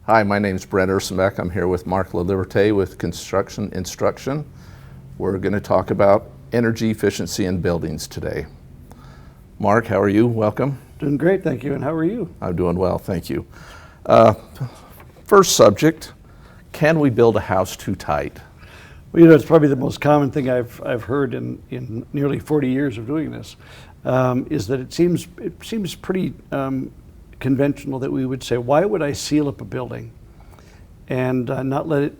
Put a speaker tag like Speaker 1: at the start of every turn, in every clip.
Speaker 1: Hi, my name is Brent Ursenbeck. I'm here with Mark LaLiberte with Construction Instruction. We're going to talk about energy efficiency in buildings today. Mark, how are you? Welcome.
Speaker 2: Doing great, thank you. And how are you?
Speaker 1: I'm doing well, thank you. First subject, can we build a house too tight?
Speaker 2: Well, you know, it's probably the most common thing I've heard in nearly 40 years of doing this, is that it seems pretty conventional that we would say, why would I seal up a building and not let it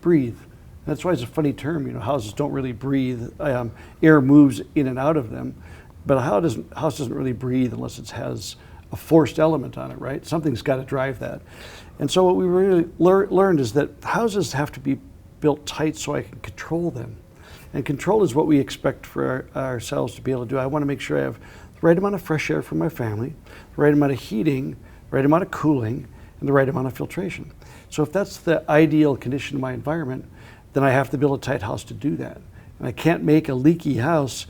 Speaker 2: breathe? That's why it's a funny term. You know, houses don't really breathe. Air moves in and out of them, but a house doesn't really breathe unless it has a forced element on it, right? Something's got to drive that. And so what we really learned is that houses have to be built tight so I can control them. And control is what we expect for ourselves to be able to do. I want to make sure I have the right amount of fresh air for my family, the right amount of heating, the right amount of cooling, and the right amount of filtration. So if that's the ideal condition of my environment, then I have to build a tight house to do that. And I can't make a leaky house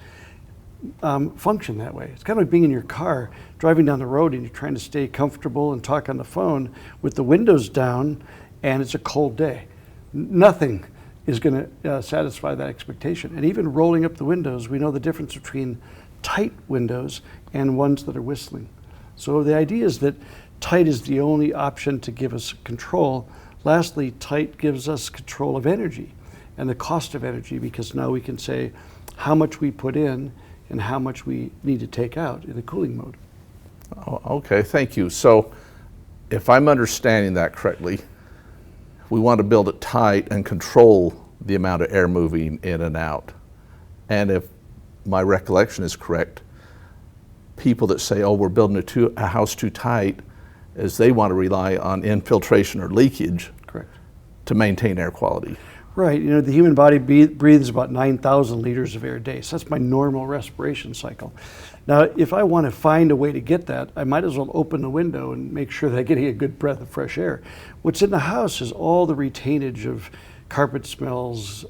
Speaker 2: function that way. It's kind of like being in your car, driving down the road, and you're trying to stay comfortable and talk on the phone with the windows down, and it's a cold day. Nothing is going to satisfy that expectation. And even rolling up the windows, we know the difference between tight windows and ones that are whistling. So the idea is that tight is the only option to give us control. Lastly, tight gives us control of energy and the cost of energy, because now we can say how much we put in and how much we need to take out in a cooling mode.
Speaker 1: Oh, okay, thank you. So if I'm understanding that correctly, we want to build it tight and control the amount of air moving in and out. And if my recollection is correct, people that say, oh, we're building a house too tight, is they want to rely on infiltration or leakage.
Speaker 2: Correct.
Speaker 1: To maintain air quality.
Speaker 2: Right. You know, the human body breathes about 9,000 liters of air a day. So that's my normal respiration cycle. Now, if I want to find a way to get that, I might as well open the window and make sure that I'm getting a good breath of fresh air. What's in the house is all the retainage of carpet smells,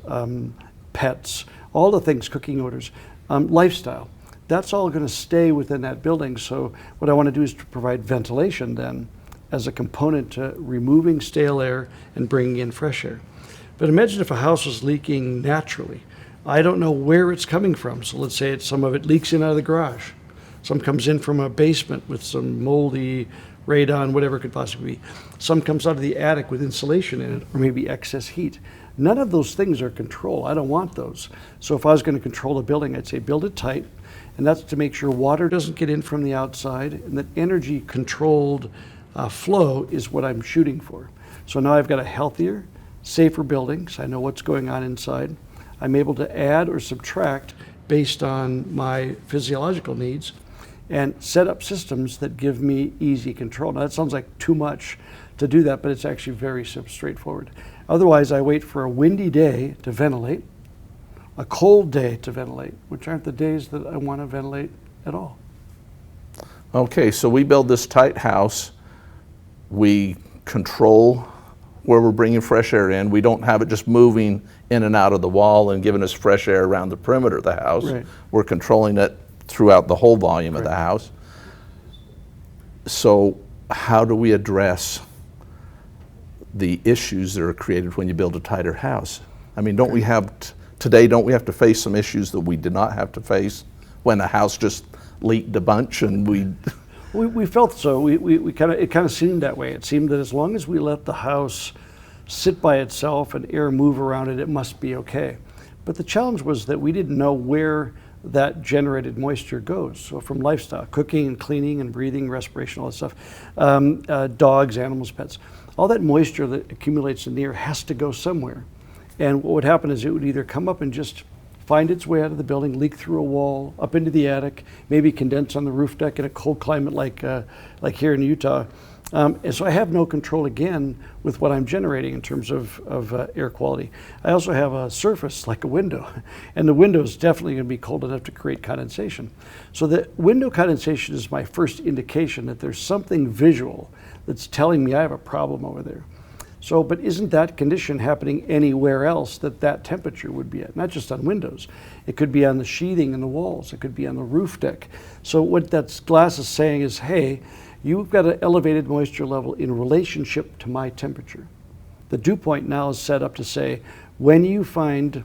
Speaker 2: pets, all the things, cooking odors, lifestyle. That's all going to stay within that building. So what I want to do is to provide ventilation then as a component to removing stale air and bringing in fresh air. But imagine if a house was leaking naturally. I don't know where it's coming from. So let's say some of it leaks in out of the garage. Some comes in from a basement with some moldy radon, whatever it could possibly be. Some comes out of the attic with insulation in it, or maybe excess heat. None of those things are control. I don't want those. So if I was going to control a building, I'd say build it tight. And that's to make sure water doesn't get in from the outside, and that energy controlled flow is what I'm shooting for. So now I've got a healthier, safer building, so I know what's going on inside. I'm able to add or subtract based on my physiological needs and set up systems that give me easy control. Now that sounds like too much to do that, but it's actually very straightforward. Otherwise, I wait for a windy day to ventilate, a cold day to ventilate, which aren't the days that I want to ventilate at all.
Speaker 1: Okay, so we build this tight house. We control where we're bringing fresh air in. We don't have it just moving in and out of the wall and giving us fresh air around the perimeter of the house.
Speaker 2: Right.
Speaker 1: We're controlling it throughout the whole volume of the house. So how do we address the issues that are created when you build a tighter house? I mean, don't we have to face some issues that we did not have to face when a house just leaked a bunch and
Speaker 2: We felt so. It kind of seemed that way. It seemed that as long as we let the house sit by itself and air move around it, it must be okay. But the challenge was that we didn't know where that generated moisture goes. So from lifestyle, cooking and cleaning and breathing, respiration, all that stuff, dogs, animals, pets, all that moisture that accumulates in the air has to go somewhere. And what would happen is it would either come up and just find its way out of the building, leak through a wall, up into the attic, maybe condense on the roof deck in a cold climate like here in Utah. And so I have no control again with what I'm generating in terms of air quality. I also have a surface like a window, and the window is definitely going to be cold enough to create condensation. So the window condensation is my first indication that there's something visual that's telling me I have a problem over there. So, but isn't that condition happening anywhere else that temperature would be at? Not just on windows. It could be on the sheathing in the walls. It could be on the roof deck. So what that glass is saying is, hey, you've got an elevated moisture level in relationship to my temperature. The dew point now is set up to say, when you find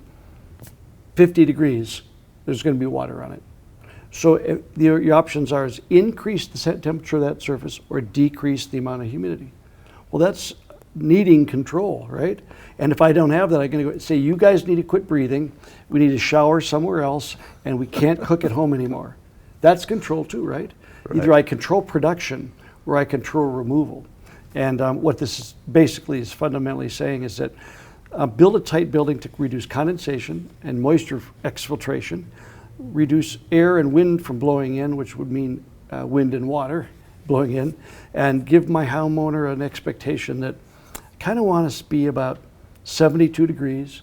Speaker 2: 50 degrees, there's going to be water on it. So your options are is increase the temperature of that surface or decrease the amount of humidity. Well, that's needing control, right? And if I don't have that, I'm going to go say, you guys need to quit breathing. We need to shower somewhere else, and we can't cook at home anymore. That's control too, right? Either I control production or I control removal. And what this is basically is fundamentally saying is that build a tight building to reduce condensation and moisture exfiltration, reduce air and wind from blowing in, which would mean wind and water blowing in, and give my homeowner an expectation that I kind of want us to be about 72 degrees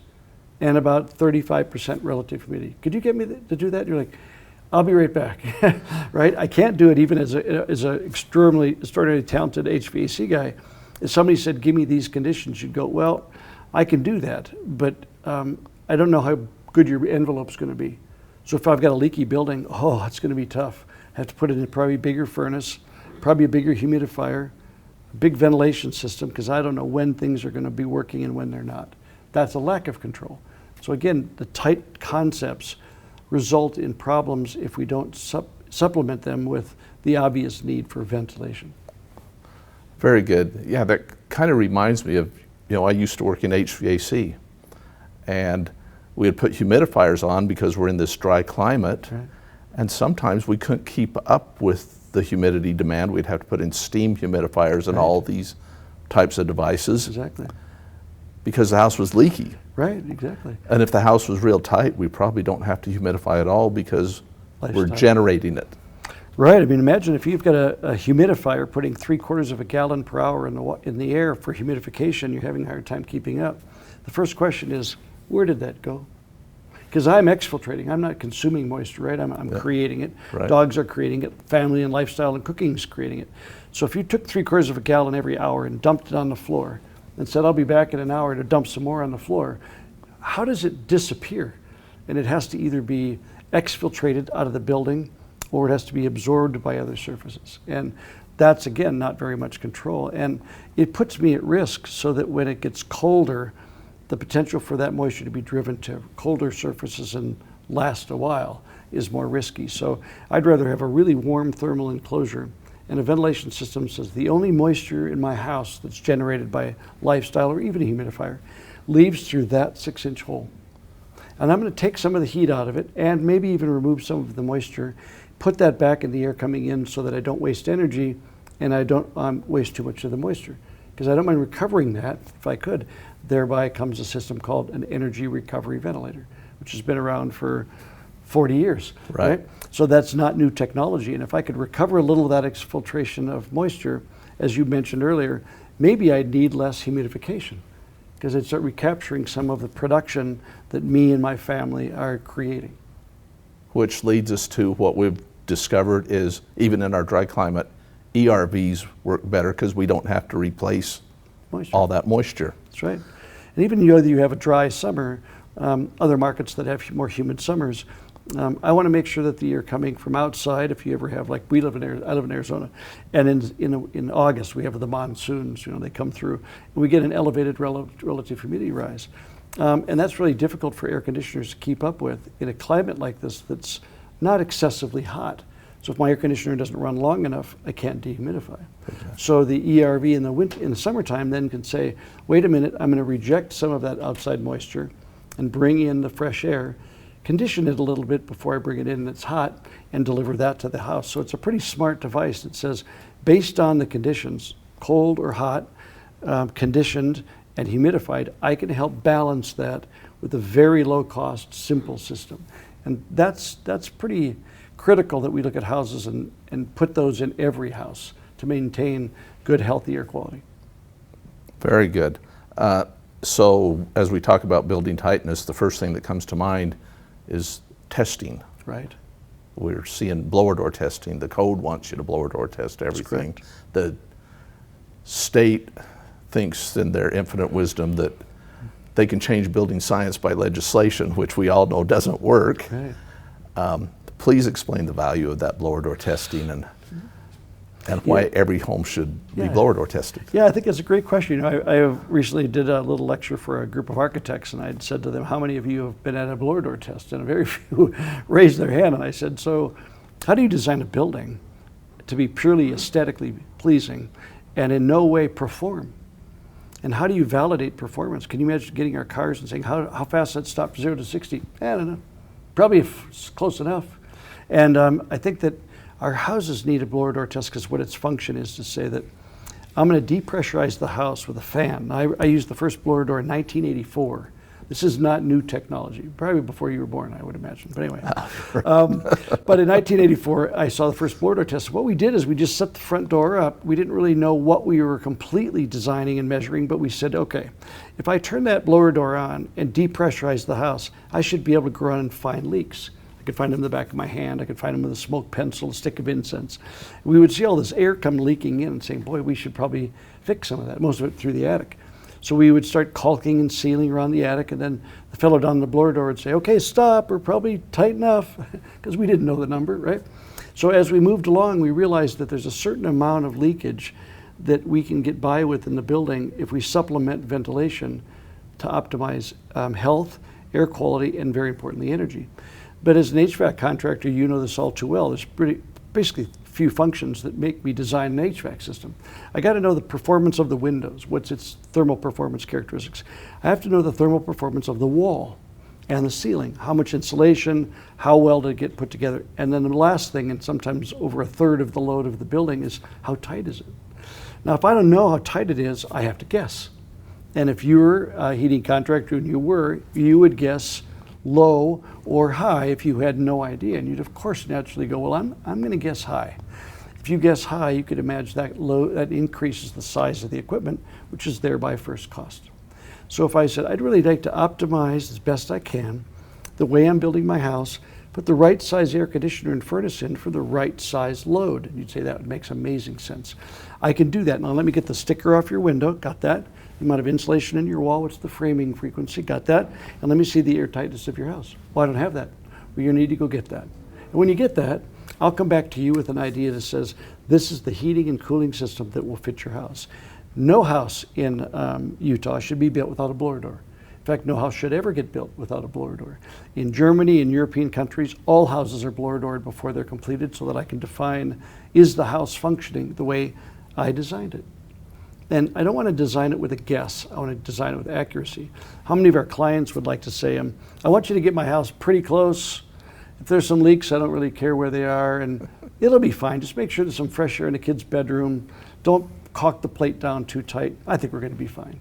Speaker 2: and about 35% relative humidity. Could you get me to do that? You're like, I'll be right back, right? I can't do it even as an extraordinarily talented HVAC guy. If somebody said, give me these conditions, you'd go, well, I can do that, but I don't know how good your envelope's gonna be. So if I've got a leaky building, oh, it's gonna be tough. I have to put it in probably a bigger furnace, probably a bigger humidifier, a big ventilation system, because I don't know when things are gonna be working and when they're not. That's a lack of control. So again, the tight concepts result in problems if we don't supplement them with the obvious need for ventilation.
Speaker 1: Very good. Yeah, that kind of reminds me of, I used to work in HVAC, and we would put humidifiers on because we're in this dry climate,
Speaker 2: Right.
Speaker 1: and sometimes we couldn't keep up with the humidity demand. We'd have to put in steam humidifiers and
Speaker 2: Right.
Speaker 1: all these types of devices
Speaker 2: Exactly.
Speaker 1: because the house was leaky.
Speaker 2: Right, exactly.
Speaker 1: And if the house was real tight, we probably don't have to humidify at all because we're
Speaker 2: Lifestyle.
Speaker 1: generating it.
Speaker 2: Right. I mean, imagine if you've got a humidifier putting 3/4 of a gallon per hour in the air for humidification, you're having a hard time keeping up. The first question is, where did that go? Because I'm exfiltrating. I'm not consuming moisture, right? I'm creating it.
Speaker 1: Right.
Speaker 2: Dogs are creating it. Family and lifestyle and cooking is creating it. So if you took 3/4 of a gallon every hour and dumped it on the floor and said, I'll be back in an hour to dump some more on the floor, how does it disappear? And it has to either be exfiltrated out of the building or it has to be absorbed by other surfaces. And that's, again, not very much control. And it puts me at risk so that when it gets colder, the potential for that moisture to be driven to colder surfaces and last a while is more risky. So I'd rather have a really warm thermal enclosure and a ventilation system says the only moisture in my house that's generated by lifestyle or even a humidifier leaves through that 6-inch hole. And I'm going to take some of the heat out of it and maybe even remove some of the moisture, put that back in the air coming in so that I don't waste energy and I don't waste too much of the moisture. Because I don't mind recovering that if I could. Thereby comes a system called an energy recovery ventilator, which has been around for 40 years.
Speaker 1: Right.
Speaker 2: So that's not new technology. And if I could recover a little of that exfiltration of moisture, as you mentioned earlier, maybe I'd need less humidification because I'd start recapturing some of the production that me and my family are creating.
Speaker 1: Which leads us to what we've discovered is even in our dry climate, ERVs work better because we don't have to replace
Speaker 2: Moisture.
Speaker 1: all that moisture.
Speaker 2: That's right. And even though you have a dry summer, other markets that have more humid summers, I want to make sure that the air coming from outside, if you ever have, like I live in Arizona, and in August we have the monsoons, they come through, and we get an elevated relative humidity rise. And that's really difficult for air conditioners to keep up with in a climate like this that's not excessively hot. So if my air conditioner doesn't run long enough, I can't dehumidify. Okay. So the ERV in the summertime then can say, wait a minute, I'm going to reject some of that outside moisture and bring in the fresh air, condition it a little bit before I bring it in and it's hot, and deliver that to the house. So it's a pretty smart device that says, based on the conditions, cold or hot, conditioned and humidified, I can help balance that with a very low cost, simple system. And that's pretty critical that we look at houses and put those in every house to maintain good, healthy air quality.
Speaker 1: Very good. So as we talk about building tightness, the first thing that comes to mind is testing.
Speaker 2: Right.
Speaker 1: We're seeing blower door testing. The code wants you to blower door test everything. The state thinks in their infinite wisdom that they can change building science by legislation, which we all know doesn't work.
Speaker 2: Right.
Speaker 1: Please explain the value of that blower door testing and and why every home should be blower door tested.
Speaker 2: Yeah, I think that's a great question. You know, I recently did a little lecture for a group of architects, and I'd said to them, how many of you have been at a blower door test? And very few raised their hand, and I said, so how do you design a building to be purely aesthetically pleasing and in no way perform? And how do you validate performance? Can you imagine getting our cars and saying, how fast that stop 0 to 60? I don't know. Probably if it's close enough. And I think that our houses need a blower door test because what its function is to say that I'm going to depressurize the house with a fan. I used the first blower door in 1984. This is not new technology, probably before you were born, I would imagine. But anyway, but in 1984, I saw the first blower door test. What we did is we just set the front door up. We didn't really know what we were completely designing and measuring, but we said, okay, if I turn that blower door on and depressurize the house, I should be able to go around and find leaks. I could find them in the back of my hand. I could find them with a smoke pencil, a stick of incense. We would see all this air come leaking in and saying, boy, we should probably fix some of that, most of it through the attic. So we would start caulking and sealing around the attic, and then the fellow down the blower door would say, okay, stop, we're probably tight enough, because we didn't know the number, right? So as we moved along, we realized that there's a certain amount of leakage that we can get by with in the building if we supplement ventilation to optimize health, air quality, and very importantly, energy. But as an HVAC contractor, you know this all too well. There's basically few functions that make me design an HVAC system. I got to know the performance of the windows. What's its thermal performance characteristics? I have to know the thermal performance of the wall and the ceiling. How much insulation, how well did it get put together? And then the last thing, and sometimes over a third of the load of the building, is how tight is it? Now, if I don't know how tight it is, I have to guess. And if you're a heating contractor and you would guess low or high if you had no idea. And you'd of course naturally go, well, I'm going to guess high. If you guess high, you could imagine that increases the size of the equipment, which is thereby first cost. So if I said, I'd really like to optimize as best I can the way I'm building my house, put the right size air conditioner and furnace in for the right size load. And you'd say that makes amazing sense. I can do that. Now let me get the sticker off your window. Got that? The amount of insulation in your wall, what's the framing frequency, got that? And let me see the air tightness of your house. Well, I don't have that. Well, you need to go get that. And when you get that, I'll come back to you with an idea that says, this is the heating and cooling system that will fit your house. No house in Utah should be built without a blower door. In fact, no house should ever get built without a blower door. In Germany and European countries, all houses are blower doored before they're completed so that I can define, is the house functioning the way I designed it? And I don't want to design it with a guess. I want to design it with accuracy. How many of our clients would like to say, I want you to get my house pretty close. If there's some leaks, I don't really care where they are, and it'll be fine. Just make sure there's some fresh air in the kid's bedroom. Don't caulk the plate down too tight. I think we're going to be fine.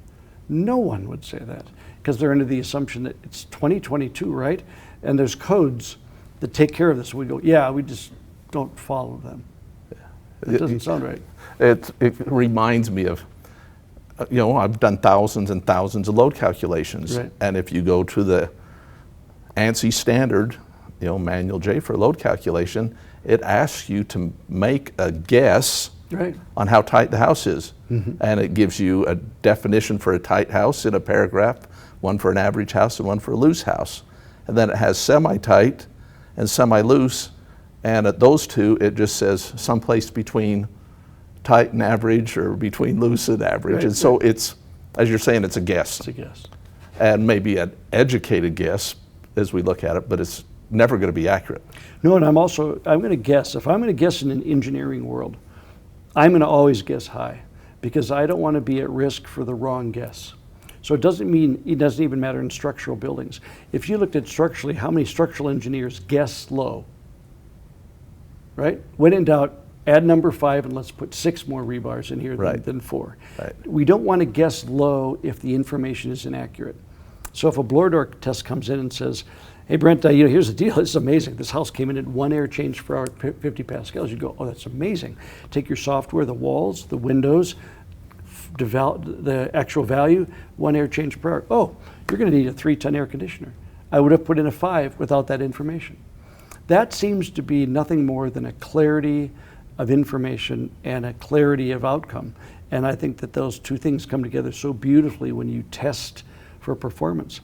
Speaker 2: No one would say that because they're under the assumption that it's 2022, right? And there's codes that take care of this. We go, yeah, we just don't follow them. It doesn't sound right.
Speaker 1: It reminds me of, I've done thousands and thousands of load calculations.
Speaker 2: Right.
Speaker 1: And if you go to the ANSI standard, manual J for load calculation, it asks you to make a guess on how tight the house is. Mm-hmm. And it gives you a definition for a tight house in a paragraph, one for an average house and one for a loose house. And then it has semi-tight and semi-loose. And at those two, it just says someplace between tight and average or between loose and average. Right. And so it's, as you're saying, it's a guess.
Speaker 2: It's a guess.
Speaker 1: And maybe an educated guess as we look at it, but it's never going to be accurate.
Speaker 2: No, and I'm going to guess. If I'm going to guess in an engineering world, I'm going to always guess high because I don't want to be at risk for the wrong guess. So it doesn't even matter in structural buildings. If you looked at structurally, how many structural engineers guess low? Right? When in doubt, add number 5 and let's put 6 more rebars in here than 4. Right. We don't want to guess low if the information is inaccurate. So if a blower door test comes in and says, hey Brent, here's the deal, this is amazing. This house came in at 1 air change per hour, 50 pascals. You go, oh, that's amazing. Take your software, the walls, the windows, the actual value, 1 air change per hour. Oh, you're going to need a 3-ton air conditioner. I would have put in a 5 without that information. That seems to be nothing more than a clarity of information and a clarity of outcome. And I think that those two things come together so beautifully when you test for performance.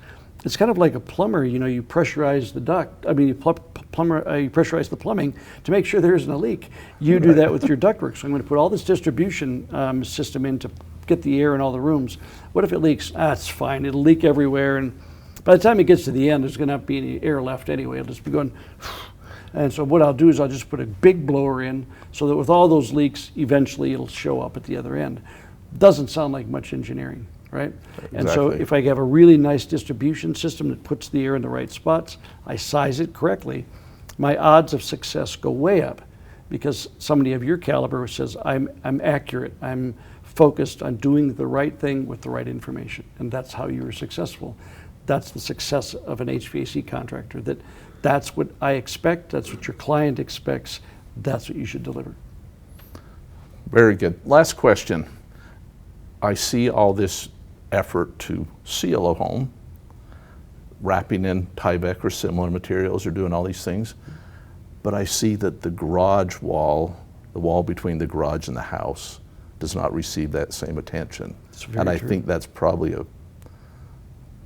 Speaker 2: It's kind of like a plumber, you know, you pressurize the duct. I mean, you pressurize the plumbing to make sure there isn't a leak. You do that with your ductwork. So I'm going to put all this distribution system in to get the air in all the rooms. What if it leaks? It's fine. It'll leak everywhere, and by the time it gets to the end, there's going to not be any air left anyway. It'll just be going. And so what I'll do is I'll just put a big blower in so that with all those leaks, eventually it'll show up at the other end. Doesn't sound like much engineering, right?
Speaker 1: Exactly.
Speaker 2: And so if I have a really nice distribution system that puts the air in the right spots, I size it correctly, my odds of success go way up because somebody of your caliber says, I'm accurate, I'm focused on doing the right thing with the right information. And that's how you are successful. That's the success of an HVAC contractor. That's what I expect, that's what your client expects, that's what you should deliver.
Speaker 1: Very good. Last question. I see all this effort to seal a home, wrapping in Tyvek or similar materials or doing all these things, but I see that the garage wall, the wall between the garage and the house, does not receive that same attention. And I think that's probably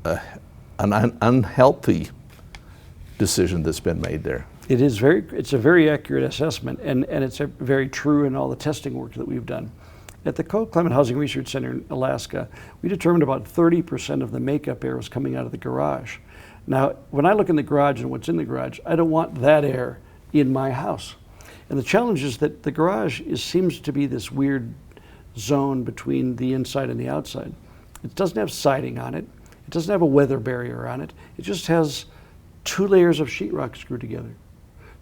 Speaker 1: an unhealthy decision that's been made there.
Speaker 2: It's a very accurate assessment, and it's very true in all the testing work that we've done. At the Cold Climate Housing Research Center in Alaska, we determined about 30% of the makeup air was coming out of the garage. Now, when I look in the garage and what's in the garage, I don't want that air in my house. And the challenge is that the garage seems to be this weird zone between the inside and the outside. It doesn't have siding on it. It doesn't have a weather barrier on it. It just has 2 layers of sheetrock screwed together.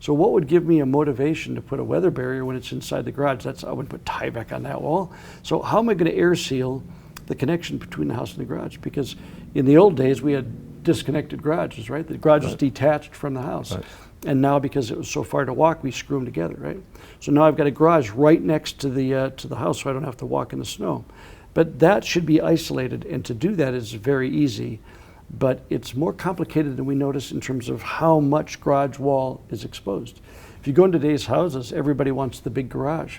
Speaker 2: So what would give me a motivation to put a weather barrier when it's inside the garage? I would put Tyvek on that wall. So how am I going to air seal the connection between the house and the garage? Because in the old days, we had disconnected garages, right? The garage was detached from the house. Right. And now because it was so far to walk, we screw them together, right? So now I've got a garage right next to the house so I don't have to walk in the snow. But that should be isolated, and to do that is very easy. But it's more complicated than we notice in terms of how much garage wall is exposed. If you go in today's houses, everybody wants the big garage.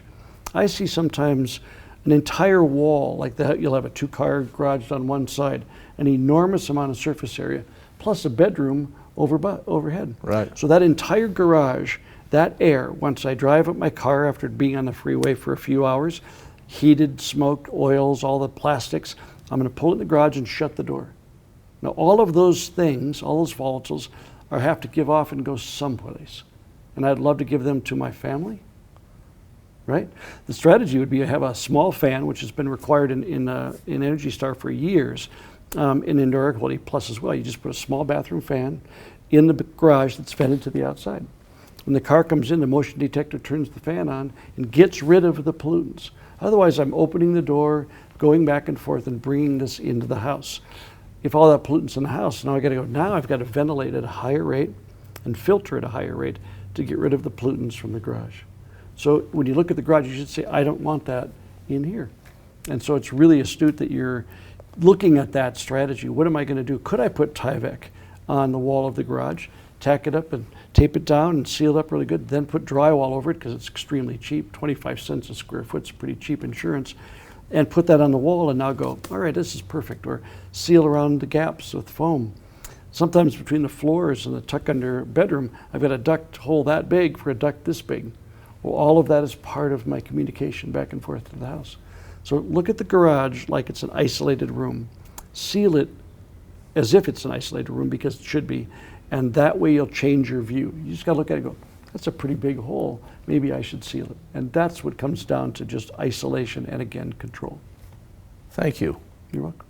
Speaker 2: I see sometimes an entire wall, like you'll have a 2-car garage on one side, an enormous amount of surface area, plus a bedroom overhead.
Speaker 1: Right.
Speaker 2: So that entire garage, that air, once I drive up my car after being on the freeway for a few hours, heated, smoked, oils, all the plastics, I'm going to pull it in the garage and shut the door. Now, all of those things, all those volatiles, have to give off and go someplace. And I'd love to give them to my family, right? The strategy would be to have a small fan, which has been required in Energy Star for years, in indoor air quality plus as well. You just put a small bathroom fan in the garage that's vented to the outside. When the car comes in, the motion detector turns the fan on and gets rid of the pollutants. Otherwise, I'm opening the door, going back and forth, and bringing this into the house. If all that pollutant's in the house, now I've got to ventilate at a higher rate and filter at a higher rate to get rid of the pollutants from the garage. So when you look at the garage, you should say, I don't want that in here. And so it's really astute that you're looking at that strategy. What am I going to do? Could I put Tyvek on the wall of the garage, tack it up and tape it down and seal it up really good, then put drywall over it because it's extremely cheap, 25 cents a square foot is pretty cheap insurance, and put that on the wall and now go, all right, this is perfect. Or seal around the gaps with foam. Sometimes between the floors and the tuck under bedroom, I've got a duct hole that big for a duct this big. Well, all of that is part of my communication back and forth to the house. So look at the garage like it's an isolated room. Seal it as if it's an isolated room because it should be. And that way you'll change your view. You just got to look at it and go, that's a pretty big hole. Maybe I should seal it. And that's what comes down to just isolation and, again, control.
Speaker 1: Thank you.
Speaker 2: You're welcome.